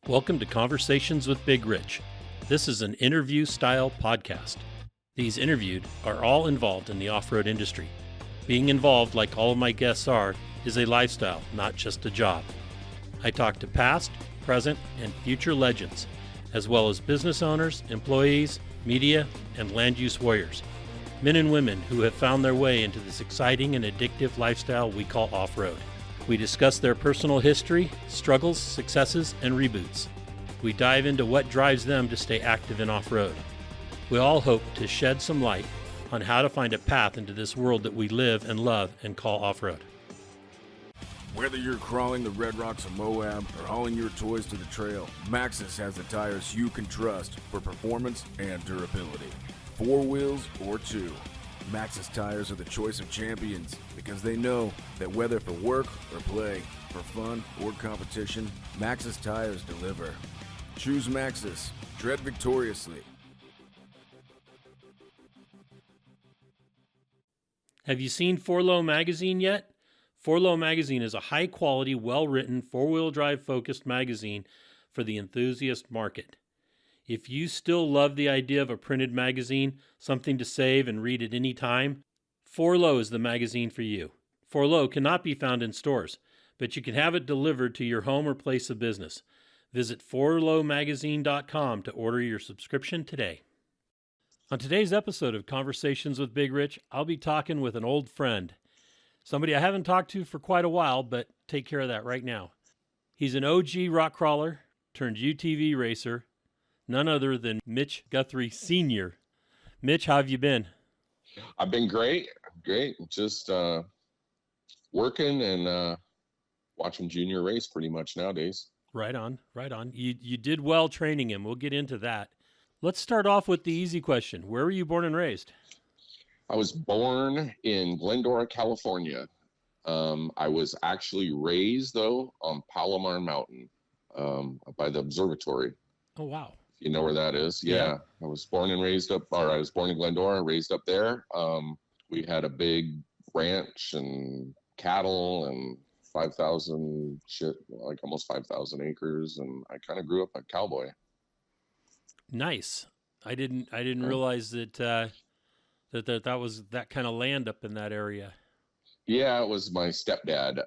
Welcome to Conversations with Big Rich. This is an interview-style podcast. These interviewed are all involved in the off-road industry. Being involved, like all of my guests are, is a lifestyle, not just a job. I talk to past, present, and future legends, as well as business owners, employees, media, and land use warriors. Men and women who have found their way into this exciting and addictive lifestyle we call off-road. We discuss their personal history, struggles, successes, and reboots. We dive into what drives them to stay active in off-road. We all hope to shed some light on how to find a path into this world that we live and love and call off-road. Whether you're crawling the Red Rocks of Moab or hauling your toys to the trail, Maxxis has the tires you can trust for performance and durability. 4 wheels or 2. Maxxis tires are the choice of champions because they know that whether for work or play, for fun or competition, Maxxis tires deliver. Choose Maxxis. Tread victoriously. Have you seen 4Low Magazine yet? 4Low Magazine is a high-quality, well-written, four-wheel drive-focused magazine for the enthusiast market. If you still love the idea of a printed magazine, something to save and read at any time, 4Low is the magazine for you. 4Low cannot be found in stores, but you can have it delivered to your home or place of business. Visit 4lowmagazine.com to order your subscription today. On today's episode of Conversations with Big Rich, I'll be talking with an old friend. Somebody I haven't talked to for quite a while, but take care of that right now. He's an OG rock crawler turned UTV racer, none other than Mitch Guthrie Sr. Mitch, how have you been? I've been great. Just working and watching Junior race pretty much nowadays. Right on. You did well training him. We'll get into that. Let's start off with the easy question. Where were you born and raised? I was born in Glendora, California. I was actually raised, though, on Palomar Mountain by the observatory. Oh, wow. You know where that is? Yeah. I was born in Glendora, raised up there. We had a big ranch and cattle and almost 5,000 acres. And I kind of grew up a cowboy. Nice. I didn't realize that that was that kind of land up in that area. Yeah, it was my stepdad.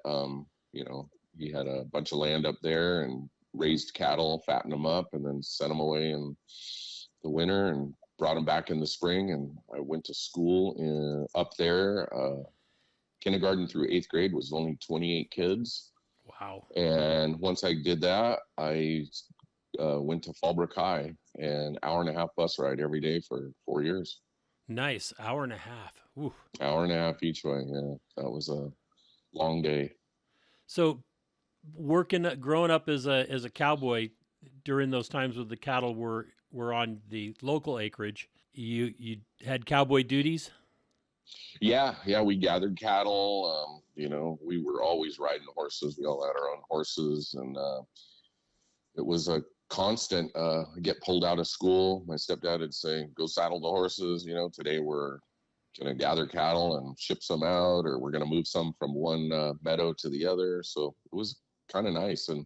He had a bunch of land up there and raised cattle, fattened them up, and then sent them away in the winter and brought them back in the spring. And I went to school up there. Kindergarten through 8th grade was only 28 kids. Wow. And once I did that, I went to Fallbrook High, an hour-and-a-half bus ride every day for 4 years. Nice. Hour and a half. Ooh. Hour and a half each way. Yeah, that was a long day. So growing up as a cowboy during those times when the cattle were on the local acreage, you had cowboy duties? Yeah, we gathered cattle. We were always riding horses. We all had our own horses, and it was a constant. Get pulled out of school. My stepdad would say, "Go saddle the horses." Today we're gonna gather cattle and ship some out, or we're gonna move some from one meadow to the other. So it was kind of nice. And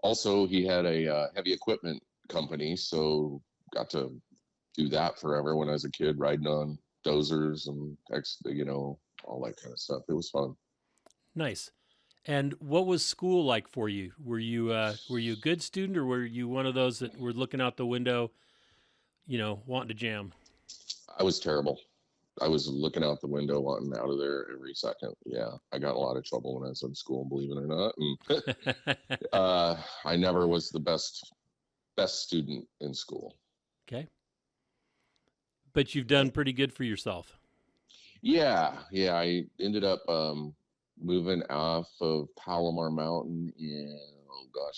also he had a heavy equipment company, so got to do that forever when I was a kid, riding on dozers and all that kind of stuff. It was fun. Nice. And what was school like for you? Were you a good student, or were you one of those that were looking out the window, wanting to jam? I was terrible. I was looking out the window, wanting out of there every second. Yeah, I got in a lot of trouble when I was in school, believe it or not. And I never was the best student in school. Okay. But you've done pretty good for yourself. Yeah. I ended up moving off of Palomar Mountain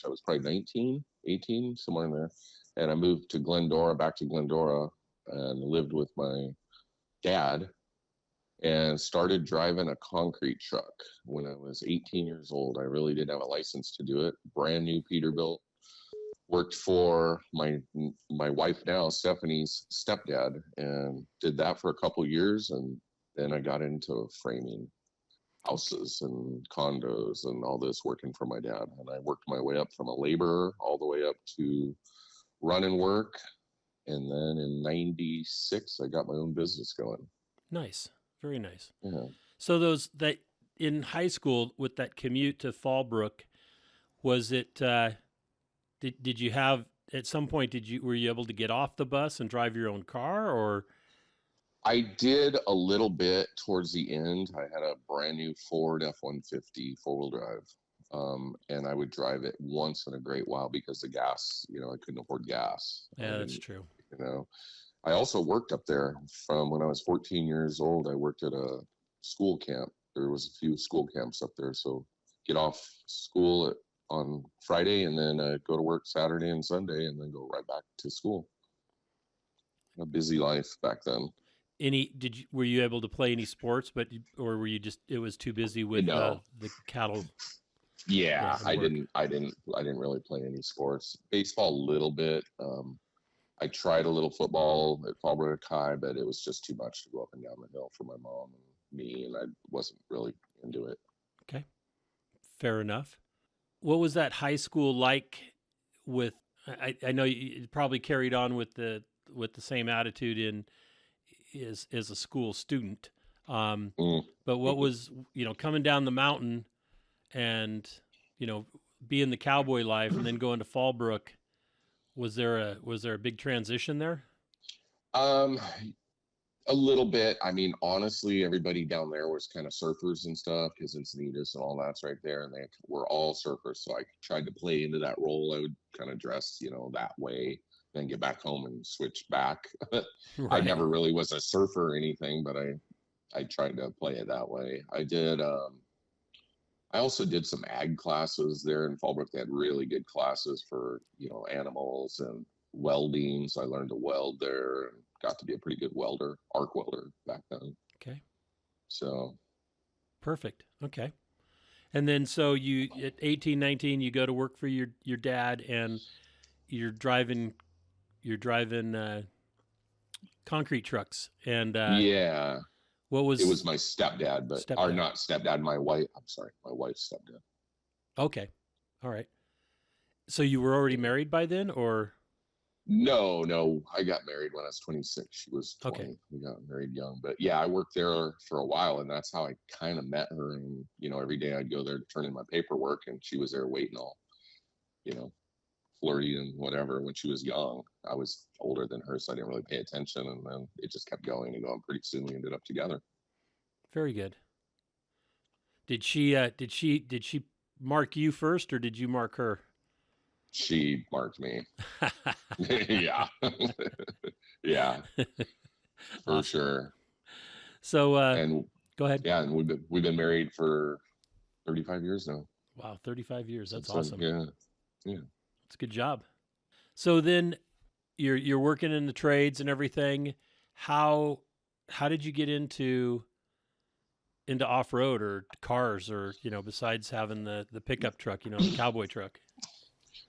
I was probably 19, 18, somewhere in there. And I moved to back to Glendora, and lived with my dad, and started driving a concrete truck when I was 18 years old. I really didn't have a license to do it. Brand new Peterbilt. Worked for my wife now, Stephanie's stepdad, and did that for a couple years, and then I got into framing. houses and condos and all this working for my dad. And I worked my way up from a laborer all the way up to run and work. And then in 96, I got my own business going. Nice. Very nice. Yeah. So that in high school with that commute to Fallbrook, was it, did you have, at some point, were you able to get off the bus and drive your own car, or? I did a little bit towards the end. I had a brand new Ford F-150 four-wheel drive. And I would drive it once in a great while because the gas, I couldn't afford gas. Yeah, that's true. I also worked up there from when I was 14 years old. I worked at a school camp. There was a few school camps up there. So get off school on Friday and then go to work Saturday and Sunday and then go right back to school. A busy life back then. Were you able to play any sports, or were you just, it was too busy with the cattle? Yeah, I didn't really play any sports. Baseball a little bit. I tried a little football at Fallbrook High, but it was just too much to go up and down the hill for my mom and me, and I wasn't really into it. Okay, fair enough. What was that high school like? With I know you probably carried on with the same attitude as a school student, but what was coming down the mountain and being the cowboy life and then going to Fallbrook? Was there a big transition there? A little bit. I mean, honestly, everybody down there was kind of surfers and stuff because Encinitas and all that's right there, and they were all surfers. So I tried to play into that role. I would kind of dress, that way, then get back home and switch back. Right. I never really was a surfer or anything, but I tried to play it that way. I did. I also did some ag classes there in Fallbrook. They had really good classes for, animals and welding. So I learned to weld there and got to be a pretty good welder, arc welder back then. Okay. So. Perfect. Okay. And then so you, at 18, 19, you go to work for your dad and you're driving concrete trucks. And yeah. It was my stepdad, or not stepdad, my wife. I'm sorry, my wife's stepdad. Okay. All right. So you were already married by then, or? No. I got married when I was 26. She was 20. Okay. We got married young. But yeah, I worked there for a while, and that's how I kind of met her. And, every day I'd go there to turn in my paperwork, and she was there waiting all, flirty and whatever when she was young. I was older than her, so I didn't really pay attention, and then it just kept going and going. Pretty soon we ended up together. Very good. Did she mark you first, or did you mark her? She marked me. Yeah. Yeah. For sure. So and go ahead. Yeah, and we've been married for 35 years now. Wow, 35 years. That's awesome. Yeah. It's a good job. So then you're working in the trades and everything. How did you get into off-road or cars, or besides having the pickup truck, the cowboy truck?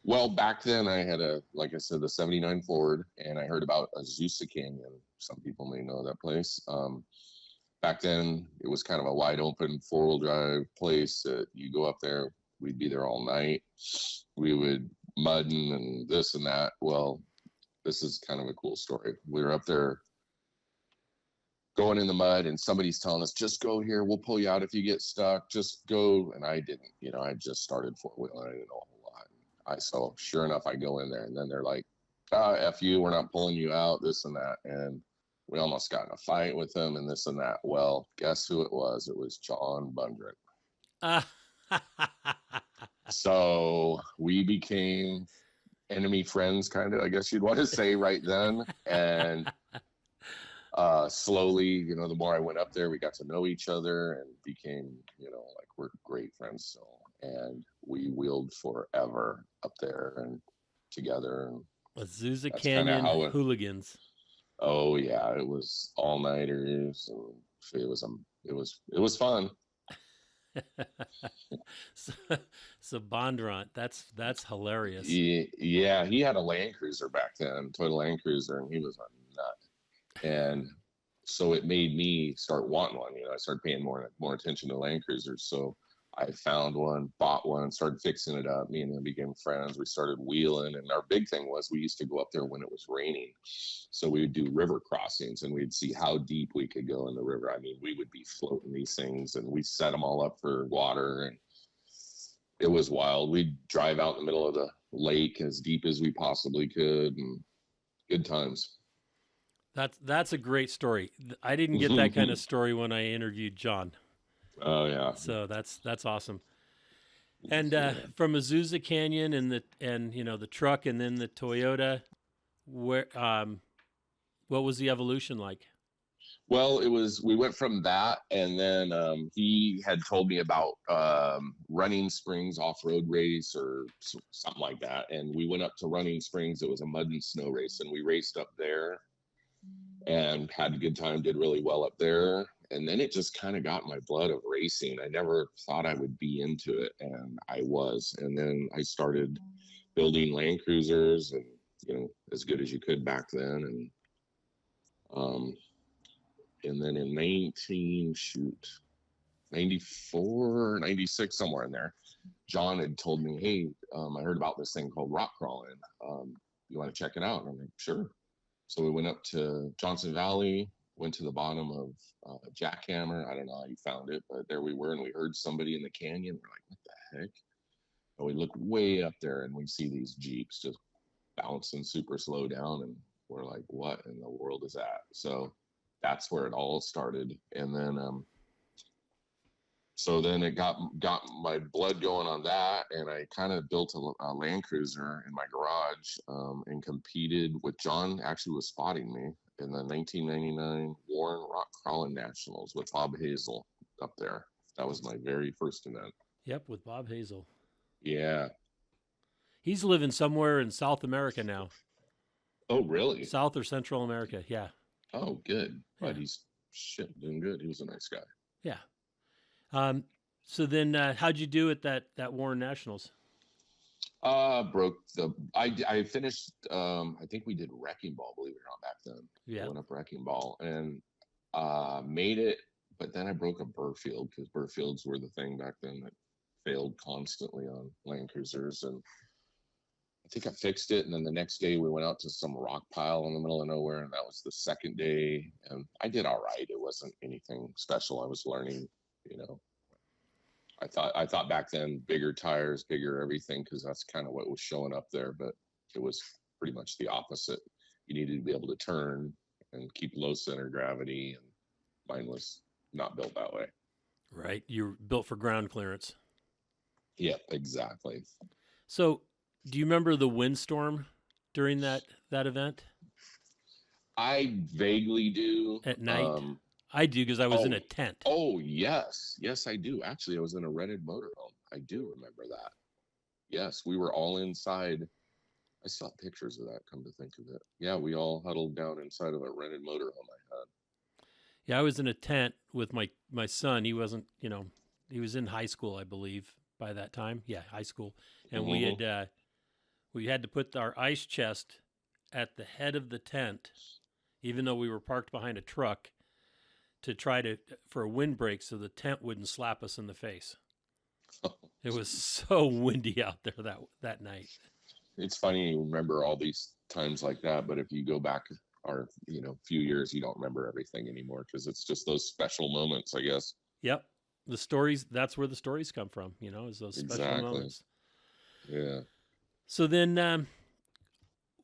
Well, back then I had like I said, the 79 Ford, and I heard about Azusa Canyon. Some people may know that place. Back then it was kind of a wide open 4-wheel drive place that you go up there. We'd be there all night. We would mudding and this and that. Well, this is kind of a cool story. We were up there going in the mud, and somebody's telling us, just go here, we'll pull you out if you get stuck, just go. And I didn't, I just started 4-wheeling. I didn't know a whole lot. So sure enough, I go in there, and then they're like, F you, we're not pulling you out, this and that. And we almost got in a fight with them and this and that. Well, guess who it was? It was John Bundrick. So we became enemy friends, kind of, I guess you'd want to say, right then. And slowly, the more I went up there, we got to know each other and became, like we're great friends still. And we wheeled forever up there and together. And Azusa Canyon hooligans. Oh yeah, it was all-nighters, and it was fun. So Bondurant, that's hilarious. Yeah, he had a Land Cruiser back then, Toyota Land Cruiser, and he was a nut. And So it made me start wanting one. I started paying more attention to Land Cruisers. So I found one, bought one, started fixing it up. Me and him became friends. We started wheeling, and our big thing was we used to go up there when it was raining. So we would do river crossings, and we'd see how deep we could go in the river. I mean, we would be floating these things, and we set them all up for water, and it was wild. We'd drive out in the middle of the lake as deep as we possibly could, and good times. That's a great story. I didn't get that kind of story when I interviewed John. Oh yeah. So that's awesome. And from Azusa Canyon and the truck and then the Toyota, where what was the evolution like? Well, we went from that, and then he had told me about Running Springs off-road race or something like that, and we went up to Running Springs. It was a mud and snow race, and we raced up there and had a good time, did really well up there. And then it just kind of got in my blood of racing. I never thought I would be into it, and I was. And then I started building Land Cruisers, and as good as you could back then. And then in 94, 96, somewhere in there, John had told me, hey, I heard about this thing called Rockcrawling. You want to check it out? And I'm like, sure. So we went up to Johnson Valley, went to the bottom of Jackhammer. I don't know how you found it, but there we were, and we heard somebody in the canyon. We're like, what the heck? And we look way up there, and we see these Jeeps just bouncing super slow down, and we're like, what in the world is that? So that's where it all started. And then so then it got my blood going on that, and I kind of built a Land Cruiser in my garage and competed with John. Actually was spotting me in the 1999 Warren Rockcrawling Nationals with Bob Hazel up there. That was my very first event. Yep, with Bob Hazel. Yeah. He's living somewhere in South America now. Oh, really? South or Central America, yeah. Oh, good. Yeah. But he's doing good. He was a nice guy. Yeah. So then how'd you do at that Warren Nationals? I finished, I think we did Wrecking Ball, believe it or not, back then. Yeah. I went up Wrecking Ball and made it, but then I broke a burr field because burr fields were the thing back then that failed constantly on Land Cruisers. And I think I fixed it. And then the next day we went out to some rock pile in the middle of nowhere. And that was the second day. And I did all right. It wasn't anything special. I was learning, I thought back then bigger tires, bigger everything, because that's kind of what was showing up there. But it was pretty much the opposite. You needed to be able to turn and keep low center gravity. And mine was not built that way. Right. You're built for ground clearance. Yep, exactly. So do you remember the windstorm during that event? I vaguely do. At night? I do, because I was in a tent. Oh, yes. Yes, I do. Actually, I was in a rented motorhome. I do remember that. Yes, we were all inside. I saw pictures of that, come to think of it. Yeah, we all huddled down inside of a rented motorhome I had. Yeah, I was in a tent with my son. He wasn't, he was in high school, I believe, by that time. Yeah, high school. And we had to put our ice chest at the head of the tent, even though we were parked behind a truck, to try for a windbreak so the tent wouldn't slap us in the face. It was so windy out there that night. It's funny you remember all these times like that, but if you go back few years, you don't remember everything anymore because it's just those special moments, I guess. Yep. The stories, that's where the stories come from, is those special moments. Yeah. So then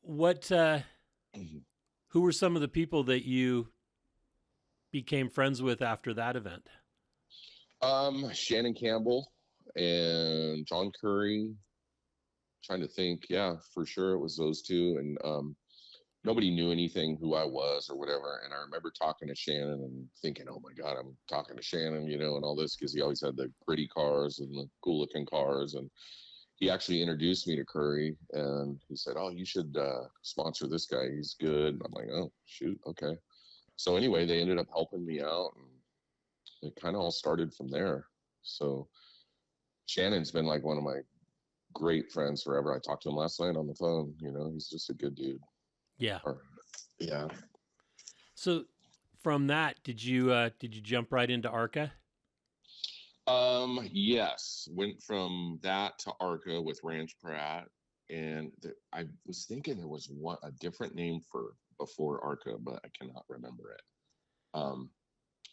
who were some of the people that you became friends with after that event? Shannon Campbell and John Curry. Trying to think. Yeah, for sure it was those two. And nobody knew anything who I was or whatever. And I remember talking to Shannon and thinking, oh my God, I'm talking to Shannon, and all this, because he always had the pretty cars and the cool looking cars. And he actually introduced me to Curry, and he said, oh, you should sponsor this guy. He's good. And I'm like, oh, shoot. Okay. So anyway, they ended up helping me out, and it kind of all started from there. So Shannon's been like one of my great friends forever. I talked to him last night on the phone. He's just a good dude. Yeah. Yeah. So from that, did you jump right into ARCA? Yes, went from that to ARCA with Ranch Pratt, and I was thinking there was a different name for before ARCA, but I cannot remember it.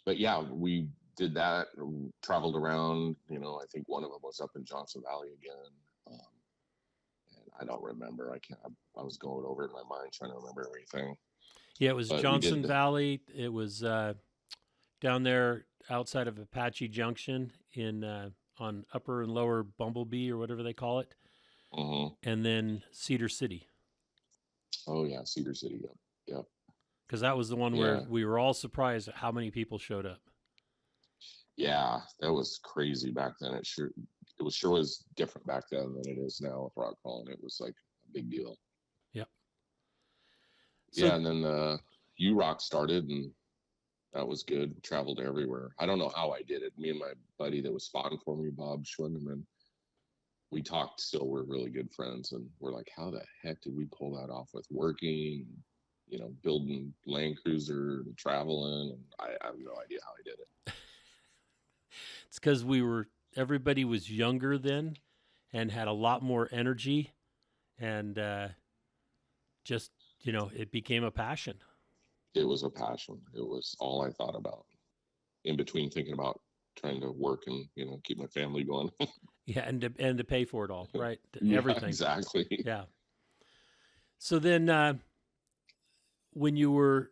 But yeah, we did that, traveled around. I think one of them was up in Johnson Valley again, and I don't remember. I was going over it in my mind trying to remember everything. Yeah, it was Johnson Valley. It was down there outside of Apache Junction on Upper and Lower Bumblebee or whatever they call it, and then Cedar City. Oh yeah, Cedar City. Yep. Because that was the one where we were all surprised at how many people showed up. Yeah, that was crazy back then. It sure was different back then than it is now with Rockcrawling. It was like a big deal. Yep. So, and then U-Rock started, and that was good. Traveled everywhere. I don't know how I did it. Me and my buddy that was spotting for me, Bob Schwindeman, we talked still. We're really good friends, and we're like, how the heck did we pull that off with working, building Land Cruiser, traveling? And I have no idea how I did it. It's because everybody was younger then and had a lot more energy, and just, it became a passion. It was a passion. It was all I thought about in between thinking about trying to work and, keep my family going. Yeah. And to pay for it all, right? Everything. Exactly. Yeah. So then, when you were,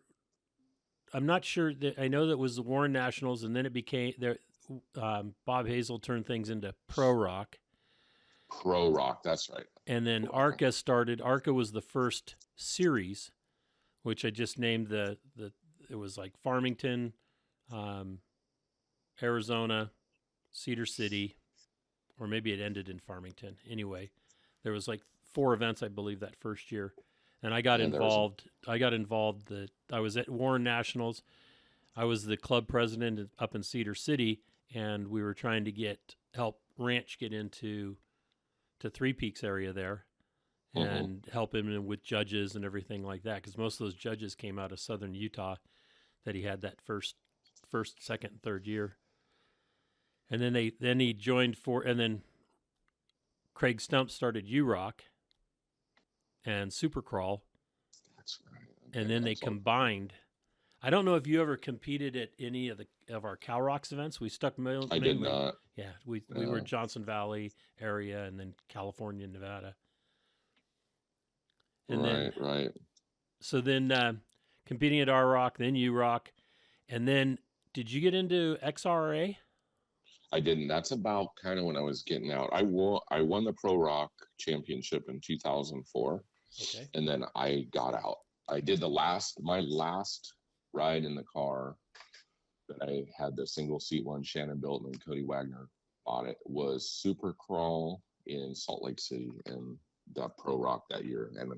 I'm not sure that I know that was the Warren Nationals, and then it became there. Bob Hazel turned things into Pro Rock. Pro Rock, that's right. And then ARCA started. ARCA was the first series, which I just named it was like Farmington, Arizona, Cedar City, or maybe it ended in Farmington. Anyway, there was like 4 events, I believe, that first year. And I got involved. I was at Warren Nationals. I was the club president up in Cedar City, and we were trying to help Ranch get into Three Peaks area there, and help him with judges and everything like that. Because most of those judges came out of southern Utah that he had that first, second, and third year. And then he joined and then Craig Stump started U-Rock and Supercrawl. That's right. And then they combined. I don't know if you ever competed at any of our Cow Rocks events. We stuck mainly. I did not. Yeah, we were Johnson Valley area, and then California, Nevada. And right. So then competing at R-Rock, then U-Rock, and then did you get into XRA? I didn't. That's about kind of when I was getting out. I won the Pro Rock Championship in 2004. Okay. And then I got out. I did my last ride in the car that I had, the single seat one Shannon built and Cody Wagner bought it, was Supercrawl in Salt Lake City, and the Pro Rock that year. And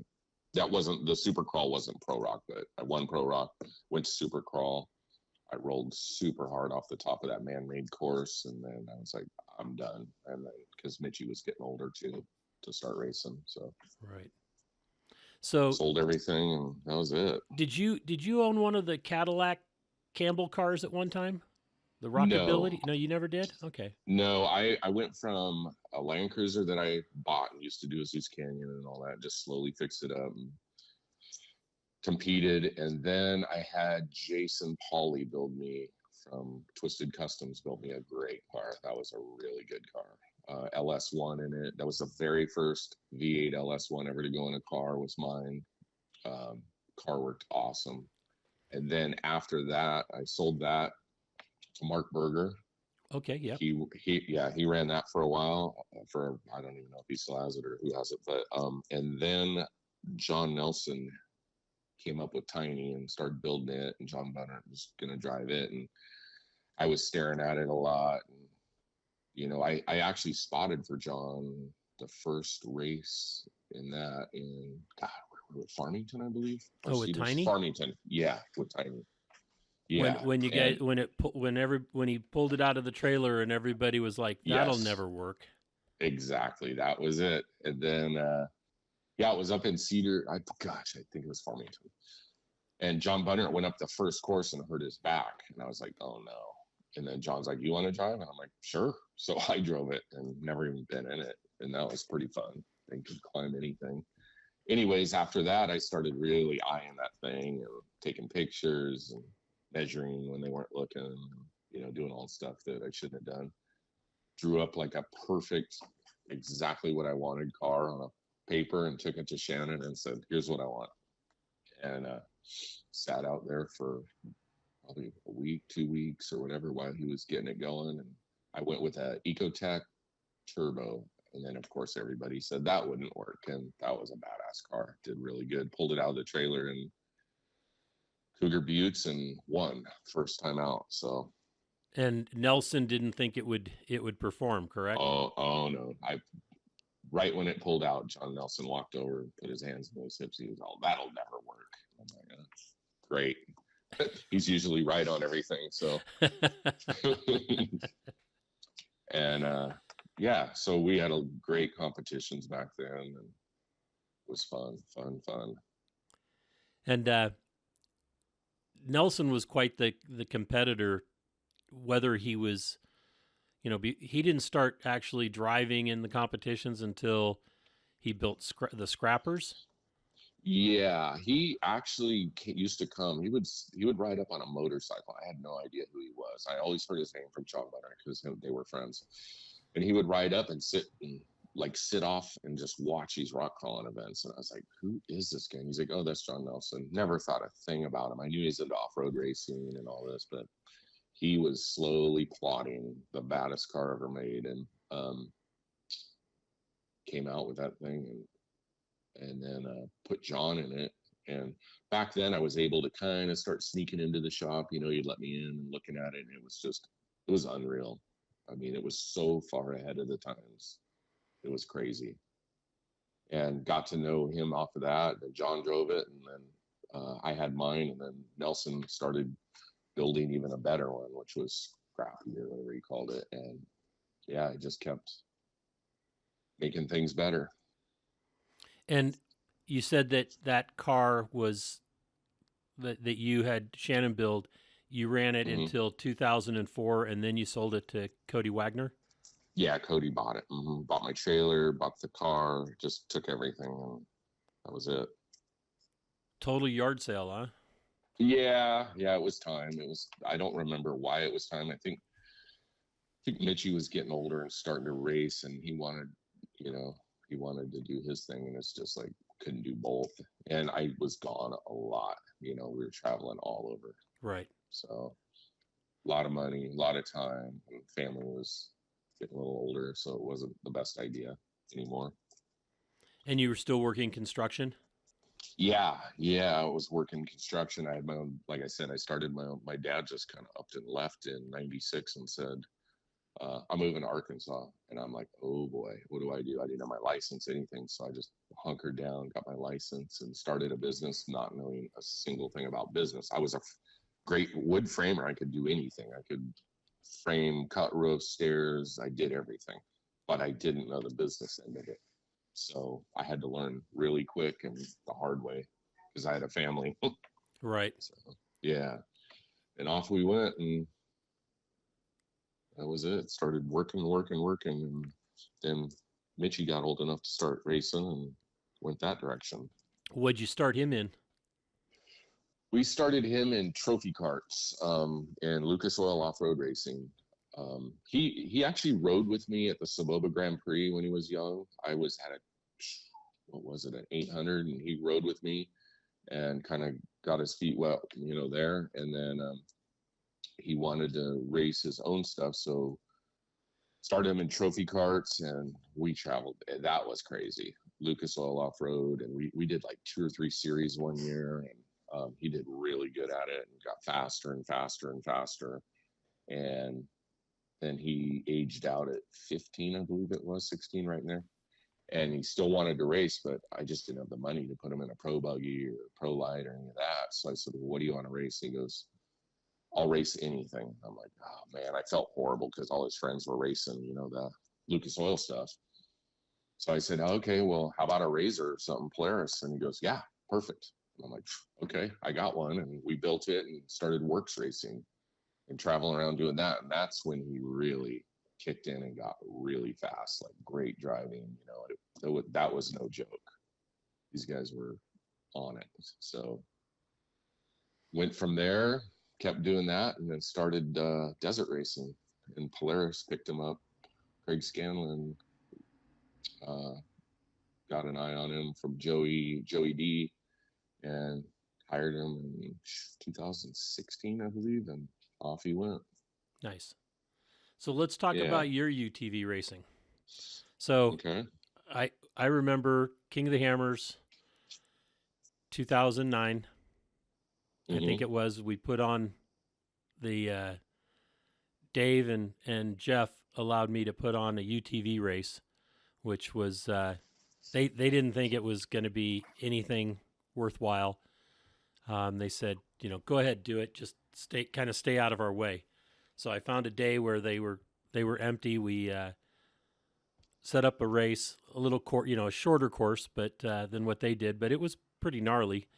the Supercrawl wasn't Pro Rock, but I won Pro Rock, went to Supercrawl. I rolled super hard off the top of that man-made course, and then I was like, I'm done. And then because Mitchie was getting older too to start racing, so right. So sold everything, and that was it. Did you own one of the Cadillac Campbell cars at one time? The Rockability? No, you never did? Okay. No, I went from a Land Cruiser that I bought and used to do Azusa Canyon and all that, just slowly fixed it up and competed. And then I had Jason Pauley build me from Twisted Customs, built me a great car. That was a really good car. LS1 in it. That was the very first V8 LS1 ever to go in a car, was mine. Car worked awesome. And then after that, I sold that to Mark Berger. Okay, yeah. He ran that for a while. I don't even know if he still has it or who has it, but and then John Nelson came up with Tiny and started building it, and John Bennett was gonna drive it, and I was staring at it a lot. And I actually spotted for John the first race in Farmington, I believe. With Tiny? Farmington, yeah, with Tiny. Yeah. When he pulled it out of the trailer and everybody was like, that'll never work. Exactly, that was it. And then it was up in Cedar. I think it was Farmington. And John Bunner went up the first course and hurt his back. And I was like, oh no. And then John's like, you want to drive? And I'm like, sure. So I drove it and never even been in it. And that was pretty fun. They could climb anything. Anyways, after that, I started really eyeing that thing and taking pictures and measuring when they weren't looking, you know, doing all the stuff that I shouldn't have done. Drew up like a perfect, exactly what I wanted car on a paper and took it to Shannon and said, here's what I want. And sat out there for probably a week, 2 weeks or whatever while he was getting it going. And I went with a Ecotec Turbo. And then, of course, everybody said that wouldn't work. And that was a badass car. Did really good. Pulled it out of the trailer in Cougar Buttes and won first time out. So. And Nelson didn't think it would perform, correct? Oh no. Right when it pulled out, John Nelson walked over and put his hands in his hips. He was all, that'll never work. Oh my God. Great. He's usually right on everything. So. And yeah, so we had a great competitions back then, and it was fun. And Nelson was quite the competitor. Whether he was, you know, he didn't start actually driving in the competitions until he built the Scrappers. Yeah, he actually used to come. He would ride up on a motorcycle. I had no idea who he was. I always heard his name from John Bunner because they were friends. And he would ride up and sit off and just watch these rock crawling events. And I was like, who is this guy? And he's like, oh, that's John Nelson. Never thought a thing about him. I knew he's into off-road racing and all this, but he was slowly plotting the baddest car ever made, and came out with that thing and then put John in it. And back then I was able to kind of start sneaking into the shop. You know, you'd let me in and looking at it, and it was unreal. I mean, it was so far ahead of the times. It was crazy. And got to know him off of that. And John drove it, and then I had mine, and then Nelson started building even a better one, which was crappy or whatever he called it. And yeah, I just kept making things better. And you said that car was that you had Shannon build. You ran it until 2004, and then you sold it to Cody Wagner? Yeah, Cody bought it. Bought my trailer, bought the car, just took everything, and that was it. Total yard sale, huh? Yeah, it was time. I don't remember why it was time. I think Mitchie was getting older and starting to race, and he wanted to do his thing, and it's just like couldn't do both. And I was gone a lot. You know, we were traveling all over. Right. So a lot of money, a lot of time, and family was getting a little older, so it wasn't the best idea anymore. And you were still working construction? Yeah, I was working construction. I had my own, like I said, I started my own. My dad just kind of upped and left in '96 and said, I'm moving to Arkansas. And I'm like, oh boy, what do? I didn't have my license, anything. So I just hunkered down, got my license, and started a business, not knowing a single thing about business. I was a great wood framer. I could do anything. I could frame, cut roofs, stairs. I did everything, but I didn't know the business end of it. So I had to learn really quick and the hard way because I had a family. Right. So, yeah. And off we went, and that was it. Started working. And then Mitchie got old enough to start racing and went that direction. What'd you start him in? We started him in trophy carts and Lucas Oil off-road racing. He actually rode with me at the Saboba Grand Prix when he was young. I was at an 800, and he rode with me and kind of got his feet wet, there. And then he wanted to race his own stuff, so started him in trophy carts, and we traveled. That was crazy. Lucas Oil off-road, and we did like 2 or 3 series one year, and he did really good at it and got faster and faster and faster. And then he aged out at 15, I believe it was, 16 right there. And he still wanted to race, but I just didn't have the money to put him in a pro buggy or pro light or any of that. So I said, well, what do you want to race? He goes, I'll race anything. I'm like, oh man, I felt horrible because all his friends were racing, the Lucas Oil stuff. So I said, okay, well, how about a Razor or something, Polaris? And he goes, yeah, perfect. I'm like, okay, I got one. And we built it and started works racing and traveling around doing that. And that's when he really kicked in and got really fast, like great driving. That was no joke. These guys were on it. So went from there, kept doing that, and then started desert racing. And Polaris picked him up. Craig Scanlon got an eye on him from Joey D, and hired him in 2016, I believe, and off he went. Nice. So let's talk Yeah. about your UTV racing. So Okay. I remember King of the Hammers, 2009. I think it was. We put on the Dave and Jeff allowed me to put on a UTV race, which was they didn't think it was going to be anything worthwhile. They said, go ahead, do it. Just stay out of our way. So I found a day where they were empty. We set up a race, a little a shorter course, but than what they did. But it was pretty gnarly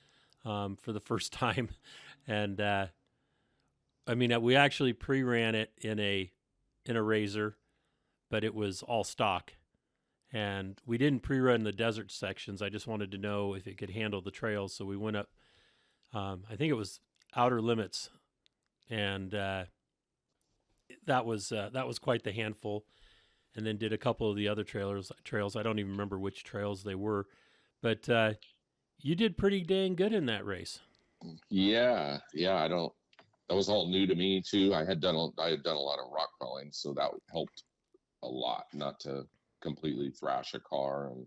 for the first time, and we actually pre-ran it in a Razor, but it was all stock, and we didn't pre-run the desert sections. I just wanted to know if it could handle the trails, so we went up. I think it was Outer Limits, and that was quite the handful. And then did a couple of the other trails. I don't even remember which trails they were, but you did pretty dang good in that race. Yeah. That was all new to me too. I had done a lot of rock crawling, so that helped a lot, not to completely thrash a car and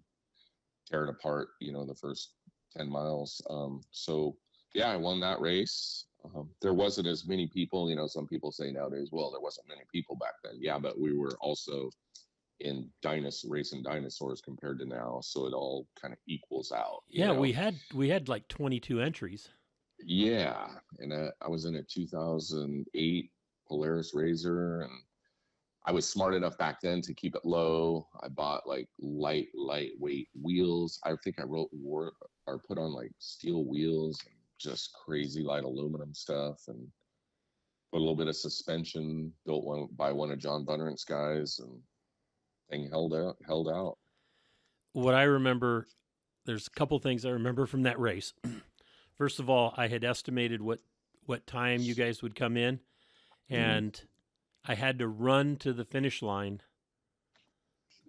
tear it apart, the first 10 miles. So yeah, I won that race. There wasn't as many people, some people say nowadays, well, there wasn't many people back then. Yeah, but we were also in racing dinosaurs compared to now, so it all kind of equals out. Yeah, we had like 22 entries. Yeah, and I was in a 2008 Polaris Razor, and I was smart enough back then to keep it low. I bought like lightweight wheels. I think I put on like steel wheels and just crazy light aluminum stuff, and put a little bit of suspension, built one by one of John Bunnerant's guys, and thing held out. What I remember, there's a couple things I remember from that race. First of all, I had estimated what time you guys would come in, and I had to run to the finish line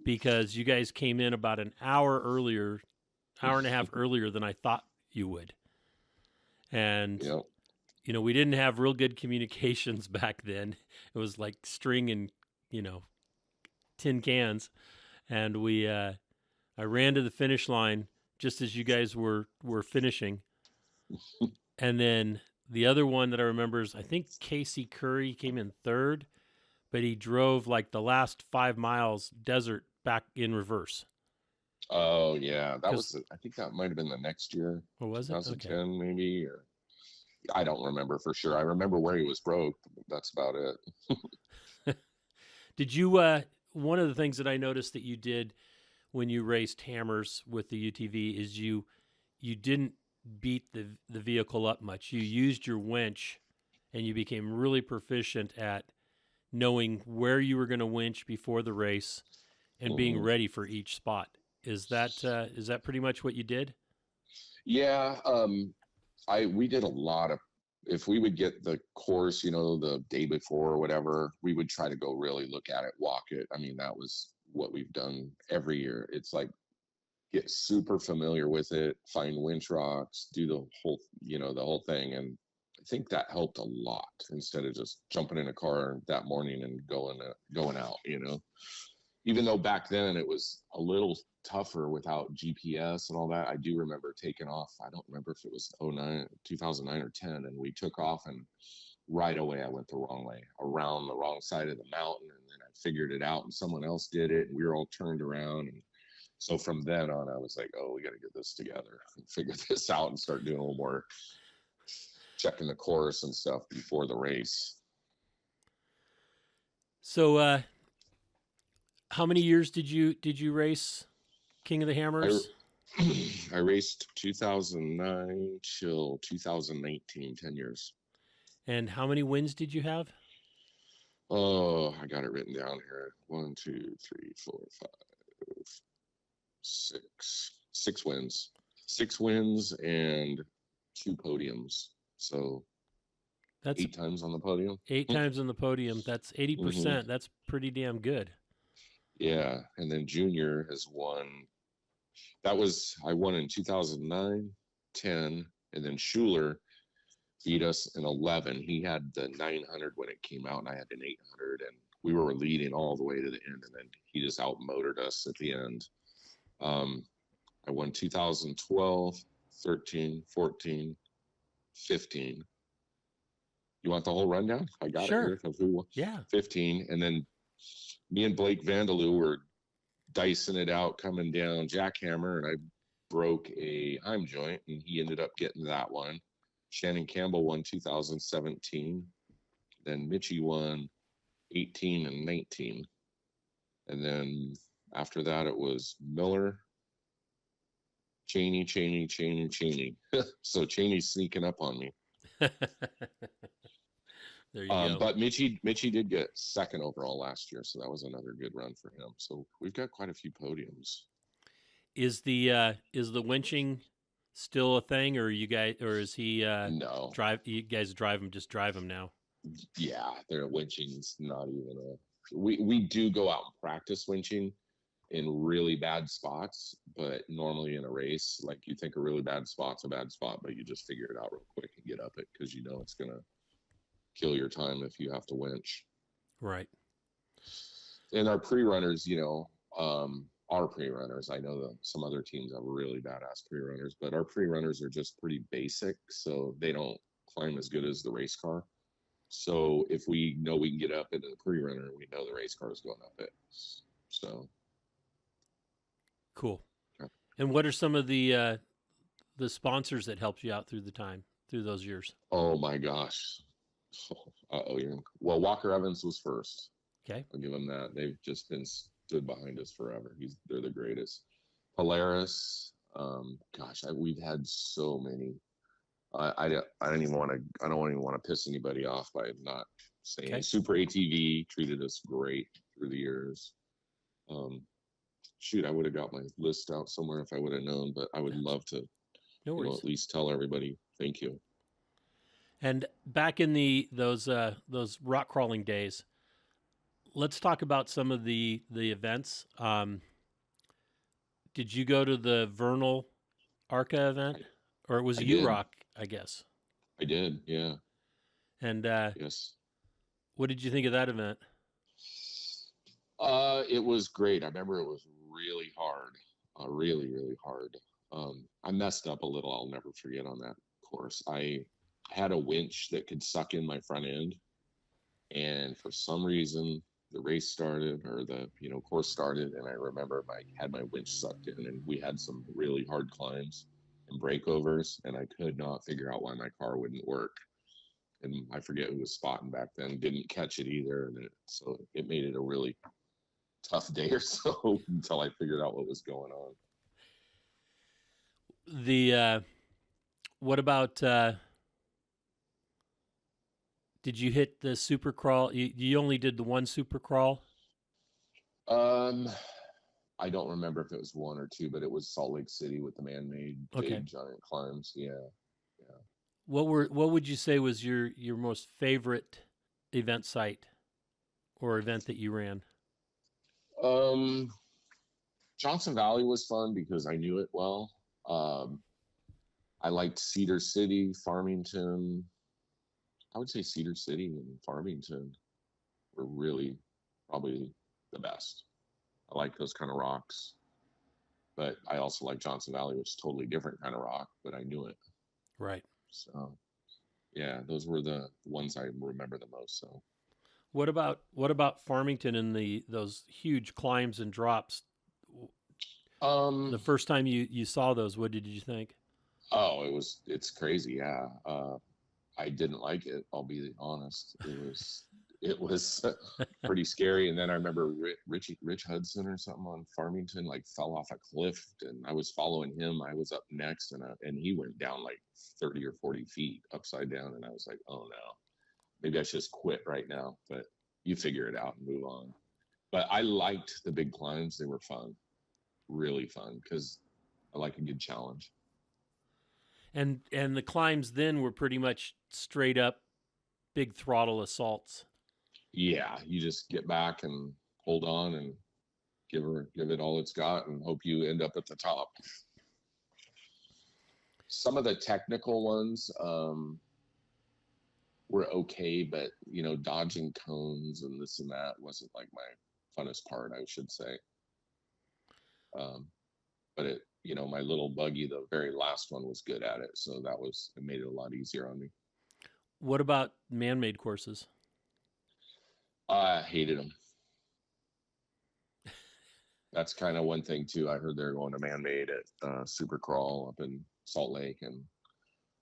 because you guys came in about an hour and a half earlier than I thought you would. And, Yep. We didn't have real good communications back then. It was like string and, tin cans. And I ran to the finish line just as you guys were finishing. And then the other one that I remember is, I think Casey Curry came in third, but he drove like the last 5 miles desert back in reverse. Oh yeah, I think that might have been the next year. What was it? 2010 Okay. maybe, or I don't remember for sure. I remember where he was broke. That's about it. Did you? One of the things that I noticed that you did when you raced hammers with the UTV is you didn't beat the vehicle up much. You used your winch, and you became really proficient at knowing where you were going to winch before the race and being ready for each spot. Is that pretty much what you did? Yeah, we did a lot of. If we would get the course, the day before or whatever, we would try to go really look at it, walk it. I mean, that was what we've done every year. It's like get super familiar with it, find winch rocks, do the whole thing. And I think that helped a lot instead of just jumping in a car that morning and going out, Even though back then it was a little tougher without GPS and all that. I do remember taking off. I don't remember if it was 2009 or 10, and we took off, and right away I went the wrong way, around the wrong side of the mountain, and then I figured it out, and someone else did it, and we were all turned around. And so from then on, I was like, oh, we got to get this together and figure this out and start doing a little more checking the course and stuff before the race. So, how many years did you race King of the Hammers? I raced 2009 till 2019, 10 years. And how many wins did you have? Oh, I got it written down here. 1, 2, 3, 4, 5, 6. 6 wins. 6 wins and 2 podiums. So That's 8 times on the podium. 8 times on the podium. That's 80%. Mhm. That's pretty damn good. Yeah. And then junior has won. I won in 2009, 10, and then Schuler beat us in 11. He had the 900 when it came out, and I had an 800, and we were leading all the way to the end, and then he just outmotored us at the end. I won 2012, 13, 14, 15. You want the whole rundown? I got Sure. it here. Of who won. Yeah. 15, and then me and Blake Vandaloo were dicing it out coming down Jackhammer, and I broke a Heim joint, and he ended up getting that one. Shannon Campbell won 2017. Then Mitchie won 18 and 19. And then after that, it was Miller, Cheney. So Cheney's sneaking up on me. There you go. But Mitchie did get second overall last year, so that was another good run for him. So we've got quite a few podiums. Is the winching still a thing, or is he No. you guys drive him now? Yeah, their winching's not even we do go out and practice winching in really bad spots, but normally in a race, like you think a really bad spot's a bad spot, but you just figure it out real quick and get up it because you know it's gonna kill your time if you have to winch. Right. And our pre-runners, our pre-runners, I know that some other teams have really badass pre-runners, but our pre-runners are just pretty basic, so they don't climb as good as the race car. So if we know we can get up into the pre-runner, we know the race car is going up it. So cool. Yeah. And what are some of the sponsors that helped you out through those years? Oh my gosh. Well, Walker Evans was first. Okay. I'll give them that. They've just been stood behind us forever. They're the greatest. Polaris. We've had so many. I don't even want to piss anybody off by not saying. Okay. Super ATV treated us great through the years. I would have got my list out somewhere if I would have known, but I would love to at least tell everybody thank you. And back in those rock crawling days, let's talk about some of the events. Did you go to the Vernal ARCA event, or it was UROC? I guess I did. Yeah. And yes. What did you think of that event? It was great. I remember it was really hard, really, really hard. I messed up a little. I'll never forget on that course. I had a winch that could suck in my front end, and for some reason the race started, or the course started, and I remember I had my winch sucked in, and we had some really hard climbs and breakovers, and I could not figure out why my car wouldn't work. And I forget who was spotting back then, didn't catch it either, and so it made it a really tough day or so until I figured out what was going on. What about did you hit the super crawl? You only did the one super crawl? I don't remember if it was one or two, but it was Salt Lake City with the man-made big giant climbs. Yeah. What would you say was your most favorite event site or event that you ran? Johnson Valley was fun because I knew it well. I liked Cedar City, Farmington. I would say Cedar City and Farmington were really probably the best. I like those kind of rocks, but I also like Johnson Valley, which is totally different kind of rock, but I knew it. Right. So, yeah, those were the ones I remember the most. So, what about Farmington and those huge climbs and drops? The first time you saw those, what did you think? Oh, it's crazy. Yeah. I didn't like it. I'll be honest. it was pretty scary. And then I remember Rich Hudson or something on Farmington like fell off a cliff, and I was following him. I was up next, and he went down like 30 or 40 feet upside down, and I was like, oh no, maybe I should just quit right now. But you figure it out and move on. But I liked the big climbs; they were fun, really fun, because I like a good challenge. And the climbs then were pretty much straight up big throttle assaults. Yeah, you just get back and hold on and give it all it's got and hope you end up at the top. Some of the technical ones were okay, but dodging cones and this and that wasn't like my funnest part, I should say. But it, my little buggy, the very last one, was good at it, so it made it a lot easier on me. What about man-made courses? I hated them. That's kind of one thing too. I heard they're going to man-made at Super Crawl up in Salt Lake, and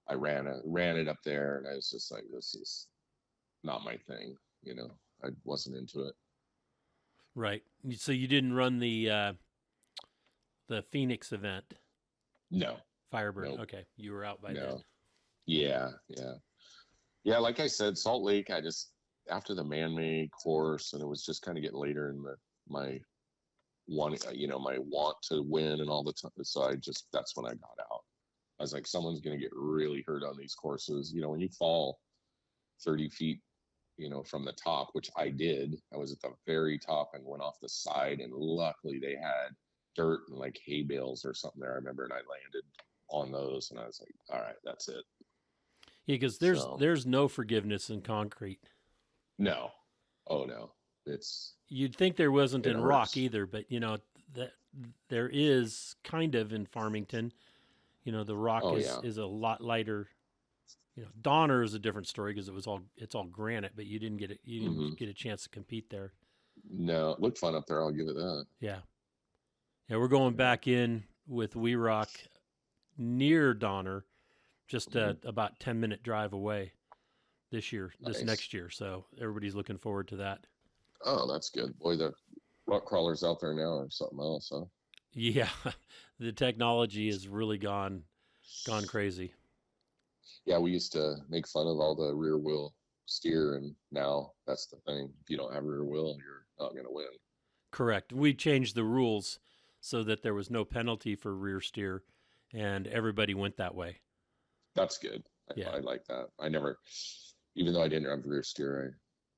I ran it up there, and I was just like, this is not my thing. I wasn't into it. Right. So you didn't run the Phoenix event? No. Firebird. Nope. Okay, you were out by then. Yeah. Like I said, Salt Lake. After the man-made course, and it was just kind of getting later in my want to win and all the time. So that's when I got out. I was like, someone's going to get really hurt on these courses. When you fall 30 feet, from the top, which I did. I was at the very top and went off the side, and luckily they had dirt and like hay bales or something there. I remember, and I landed on those, and I was like, all right, that's it. Yeah, because there's no forgiveness in concrete. No. Oh no. You'd think there wasn't in rock either, but that there is kind of in Farmington. The rock is a lot lighter. Donner is a different story because it's all granite, but you didn't get a chance to compete there. No, it looked fun up there. I'll give it that. Yeah. We're going back in with We Rock near Donner, just about 10-minute drive away this next year. So everybody's looking forward to that. Oh, that's good. Boy, the rock crawlers out there now are something else, huh? Yeah, the technology has really gone crazy. Yeah, we used to make fun of all the rear wheel steer, and now that's the thing. If you don't have rear wheel, you're not going to win. Correct. We changed the rules so that there was no penalty for rear steer, and everybody went that way. That's good. I like that. I never, even though I didn't have rear steer,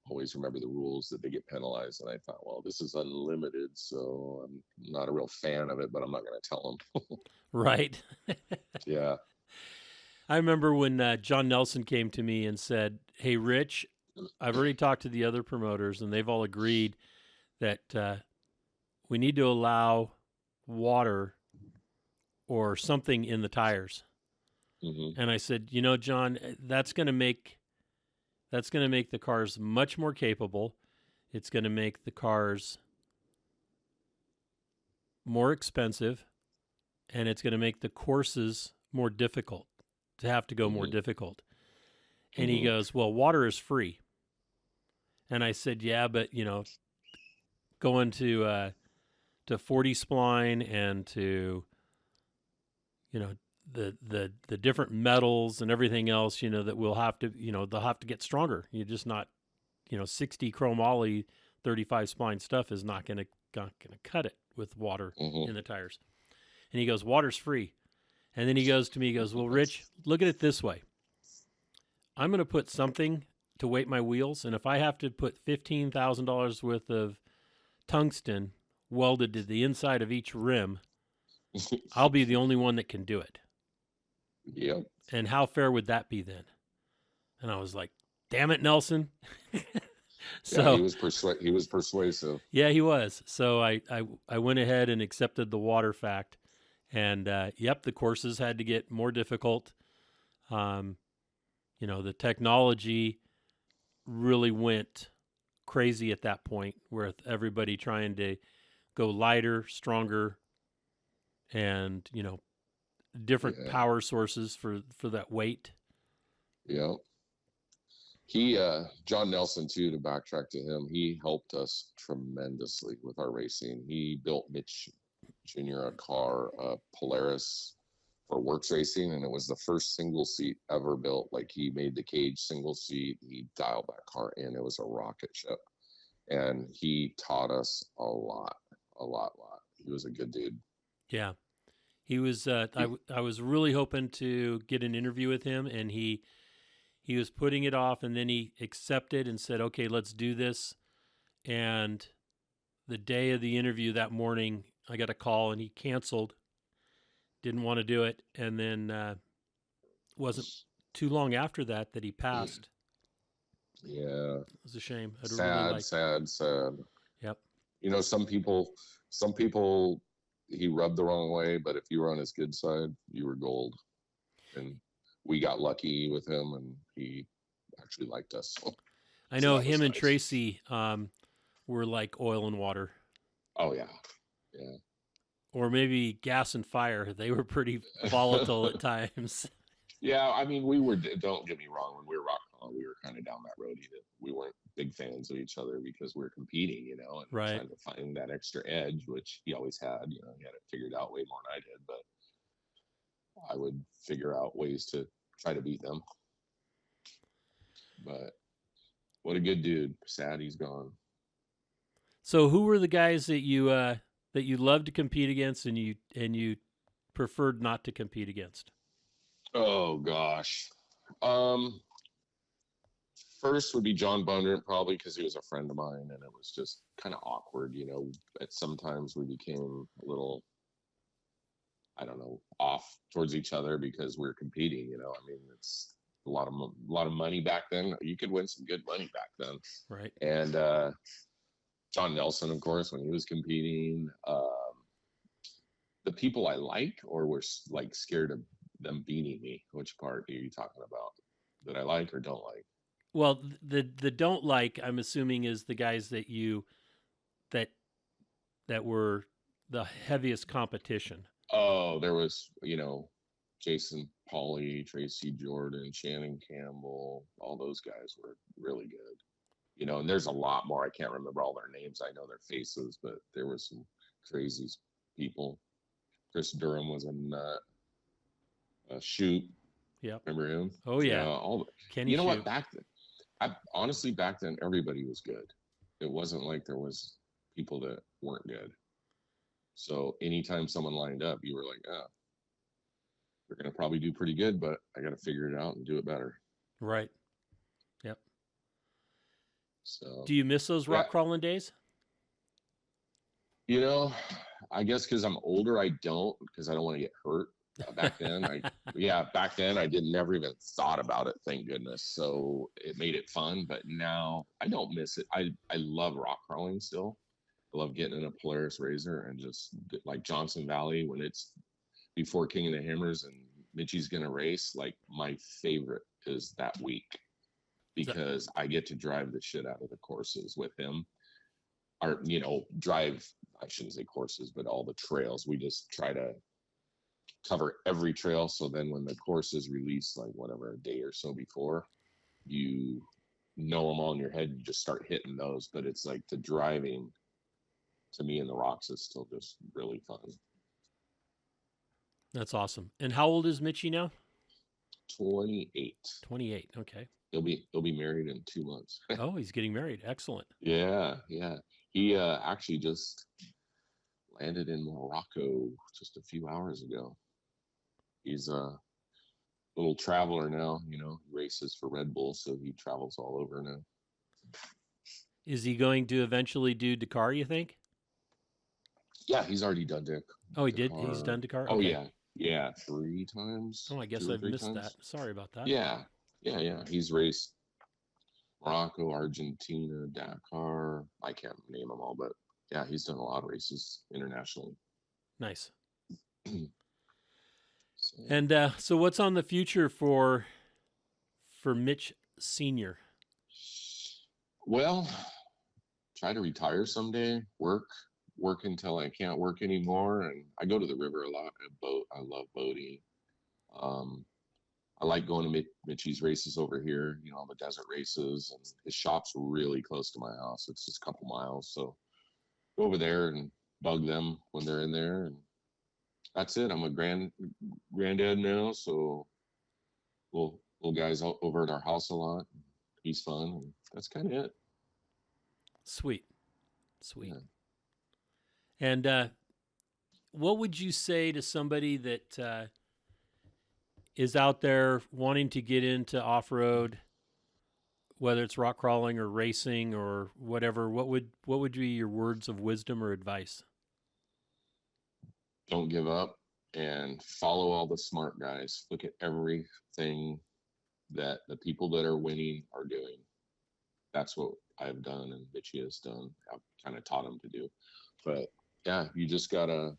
I always remember the rules that they get penalized, and I thought, well, this is unlimited, so I'm not a real fan of it, but I'm not going to tell them. Right. Yeah. I remember when John Nelson came to me and said, hey, Rich, I've already talked to the other promoters, and they've all agreed that we need to allow water or something in the tires. Mm-hmm. And I said, John, that's going to make the cars much more capable. It's going to make the cars more expensive, and it's going to make the courses more difficult, to have to go more difficult. And he goes, well, water is free. And I said, yeah, but going to 40 spline and to the different metals and everything else, that we'll have to, they'll have to get stronger. You're just not, 60 chromoly 35 spline stuff is not going to cut it with water in the tires. And he goes, water's free. And then he goes to me, he goes, well, Rich, look at it this way. I'm going to put something to weight my wheels, and if I have to put $15,000 worth of tungsten welded to the inside of each rim, I'll be the only one that can do it. Yep. And how fair would that be then? And I was like, damn it, Nelson. So yeah, he was persuasive. Yeah, he was. So I went ahead and accepted the water fact. And, the courses had to get more difficult. The technology really went crazy at that point, with everybody trying to go lighter, stronger, and, different power sources for that weight. Yeah. He, John Nelson too, to backtrack to him, he helped us tremendously with our racing. He built Mitch Jr. a car, Polaris for works racing, and it was the first single seat ever built. Like, he made the cage single seat, he dialed that car in. It was a rocket ship, and he taught us a lot. He was a good dude. Yeah, he was. I was really hoping to get an interview with him, and he was putting it off, and then he accepted and said, "Okay, let's do this." And the day of the interview that morning, I got a call, and he canceled. Didn't want to do it, and then wasn't too long after that he passed. Yeah, it was a shame. Sad. Yep. You know, some people he rubbed the wrong way, but if you were on his good side, you were gold. And we got lucky with him, and he actually liked us. I know him and Tracy were like oil and water. Oh yeah. Or maybe gas and fire. They were pretty volatile at times. Yeah, I mean, we were. Don't get me wrong. When we were Rockcrawling, we were kind of down that road. We weren't big fans of each other because we were competing, you know, and right. trying to find that extra edge, which he always had. You know, he had it figured out way more than I did, but I would figure out ways to try to beat them. But what a good dude. Sad he's gone. So, who were the guys that you loved to compete against, and you preferred not to compete against? Oh gosh. First would be John Bundren, probably because he was a friend of mine, and it was just kind of awkward, you know. At sometimes we became a little, I don't know, off towards each other because we were competing, you know. I mean, it's a lot of money back then. You could win some good money back then, right? And John Nelson, of course, when he was competing. The people I like or were like scared of them beating me. Which part are you talking about? That I like or don't like? Well, the don't like, I'm assuming, is the guys that that were the heaviest competition. Oh, there was, you know, Jason Pauly, Tracy Jordan, Shannon Campbell. All those guys were really good. You know, and there's a lot more. I can't remember all their names. I know their faces, but there were some crazy people. Chris Durham was a nut. Shoot. Yep. Remember him? Oh yeah. Kenny. You know what? Back then, everybody was good. It wasn't like there was people that weren't good. So anytime someone lined up, you were like, "Oh, they're gonna probably do pretty good, but I got to figure it out and do it better." Right. Yep. So. Do you miss those rock crawling days? You know, I guess because I'm older, I don't, because I don't want to get hurt. Back then, I never even thought about it, thank goodness. So it made it fun, but now I don't miss it. I love rock crawling still. I love getting in a Polaris Razor and just like Johnson Valley when it's before King of the Hammers and Mitchie's gonna race. Like, my favorite is that week because I get to drive the shit out of the courses with him. Or, you know, drive, I shouldn't say courses, but all the trails. We just try to cover every trail. So then when the course is released, like whatever, a day or so before, you know them all in your head. You just start hitting those. But it's like the driving to me in the rocks is still just really fun. That's awesome. And how old is Mitchie now? 28. 28. Okay. He'll be married in 2 months. Oh, he's getting married. Excellent. Yeah. He actually just landed in Morocco just a few hours ago. He's a little traveler now, you know, races for Red Bull, so he travels all over now. Is he going to eventually do Dakar, you think? Yeah, he's already done Dakar. Oh, he did? He's done Dakar? Okay. Oh, yeah. Yeah, 3 times. Oh, I guess I've missed that. Sorry about that. Yeah. He's raced Morocco, Argentina, Dakar. I can't name them all, but yeah, he's done a lot of races internationally. Nice. And so what's on the future for Mitch Sr.? Well, try to retire someday, work until I can't work anymore. And I go to the river a lot. I love boating. I like going to Mitchie's races over here, you know, all the desert races, and his shop's really close to my house. It's just a couple miles. So go over there and bug them when they're in there. And that's it. I'm a granddad now. So we'll guys over at our house a lot. He's fun. And that's kind of it. Sweet. Yeah. And what would you say to somebody that is out there wanting to get into off-road, whether it's rock crawling or racing or whatever? What would be your words of wisdom or advice? Don't give up and follow all the smart guys. Look at everything that the people that are winning are doing. That's what I've done and Mitchie has done. I've kind of taught him to do. But yeah, you just gotta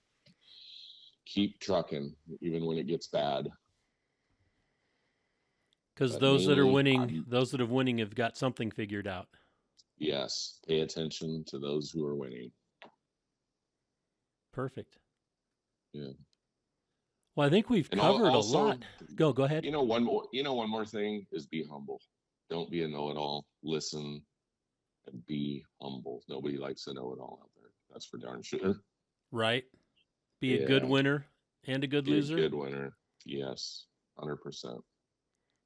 keep trucking even when it gets bad. Because those that are winning, those that have winning have got something figured out. Yes, pay attention to those who are winning. Perfect. Yeah. Well, I think we've covered a lot. Go ahead. One more thing is be humble. Don't be a know-it-all. Listen and be humble. Nobody likes a know-it-all out there. That's for darn sure. Right. Be a good winner and a good loser. A good winner. Yes. 100%.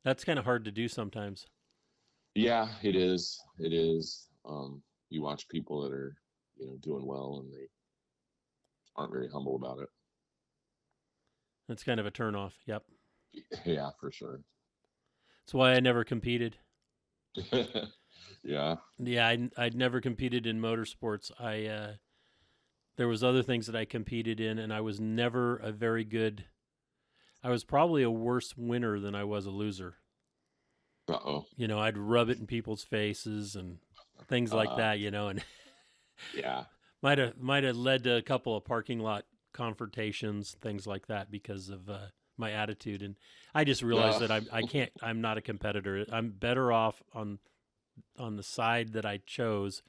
That's kind of hard to do sometimes. Yeah, it is. It is. You watch people that are, doing well and they aren't very humble about it. That's kind of a turnoff. Yep. Yeah, for sure. That's why I never competed. Yeah. Yeah, I'd never competed in motorsports. There was other things that I competed in, and I was never a very good. I was probably a worse winner than I was a loser. Uh-oh. I'd rub it in people's faces and things like that, and yeah, might have led to a couple of parking lot confrontations, things like that, because of my attitude. And I just realized that I'm not a competitor. I'm better off on the side that I chose,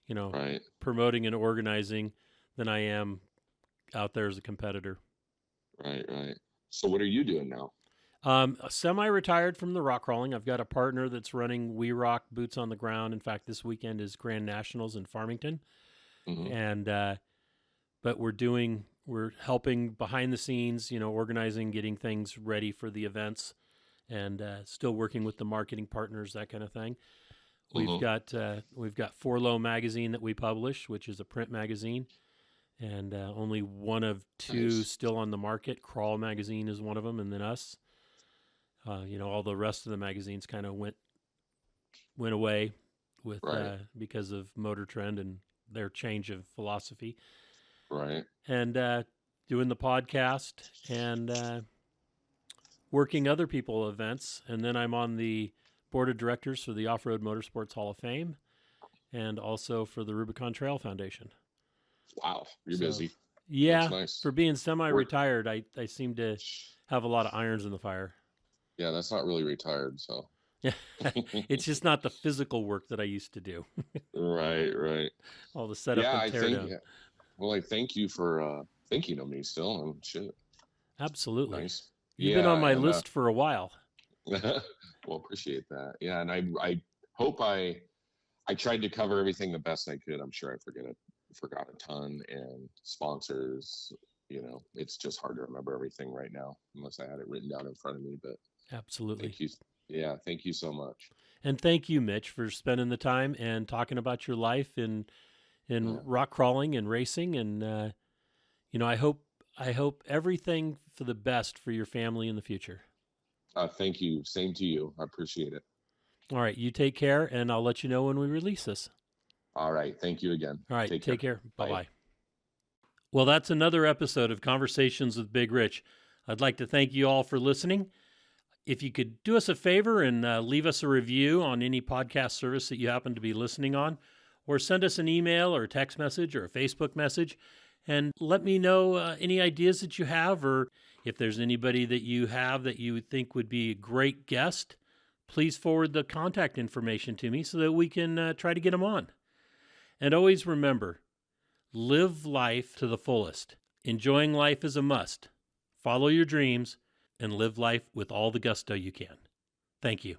right, promoting and organizing, than I am out there as a competitor. Right. So what are you doing now? Semi-retired from the rock crawling. I've got a partner that's running We Rock Boots on the Ground. In fact, this weekend is Grand Nationals in Farmington. Mm-hmm. And, but we're helping behind the scenes, organizing, getting things ready for the events, and still working with the marketing partners, that kind of thing. We've got For Low magazine that we publish, which is a print magazine, and only one of two still on the market. Crawl magazine is one of them, and then us. All the rest of the magazines kind of went away with because of Motor Trend and their change of philosophy. Right. And doing the podcast and working other people events. And then I'm on the board of directors for the Off-Road Motorsports Hall of Fame and also for the Rubicon Trail Foundation. Wow. You're busy. Yeah. That's nice. For being semi-retired, I seem to have a lot of irons in the fire. Yeah, that's not really retired, so. It's just not the physical work that I used to do. Right. All the setup and tear down. Yeah. Well, I thank you for thinking of me still. And shit. Absolutely. Nice. You've been on my list for a while. Well, appreciate that. Yeah, and I hope I tried to cover everything the best I could. I'm sure I forgot a ton, and sponsors. It's just hard to remember everything right now unless I had it written down in front of me. But absolutely. Thank you. Yeah, thank you so much. And thank you, Mitch, for spending the time and talking about your life in rock crawling and racing. And I hope everything for the best for your family in the future. Thank you. Same to you. I appreciate it. All right, you take care, and I'll let you know when we release this. All right, thank you again. All right, take care. Bye-bye. Bye. Well, that's another episode of Conversations with Big Rich. I'd like to thank you all for listening. If you could do us a favor and leave us a review on any podcast service that you happen to be listening on, or send us an email or a text message or a Facebook message, and let me know any ideas that you have, or if there's anybody that you have that you think would be a great guest, please forward the contact information to me so that we can try to get them on. And always remember, live life to the fullest. Enjoying life is a must. Follow your dreams, and live life with all the gusto you can. Thank you.